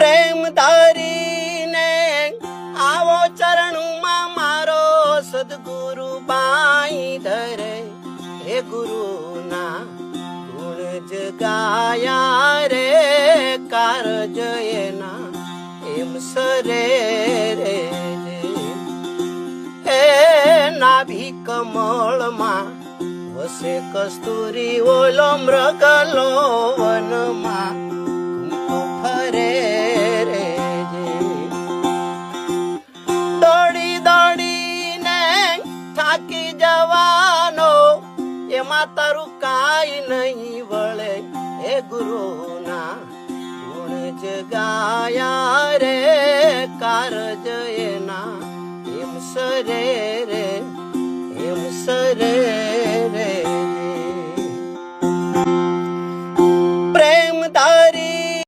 પ્રેમ ધારીને આવો ચરણમાં મારો સદગુરુ બાઈ ધરે. હે ગુરુના ગુણ જ ગાયા રે, કારજ એના એમ સરે રે. એ નાભી કમળમાં વસે કસ્તુરી, ઓલો મૃગલો વનમાં ઘૂમતો ફરે રે. દોડી દોડીને થાકી જવાનો, એમાં તારું કાઈ નહીં વળે. હે ગુરુના ગુણ જ ગાયા રે, કારજ એના એમ સરે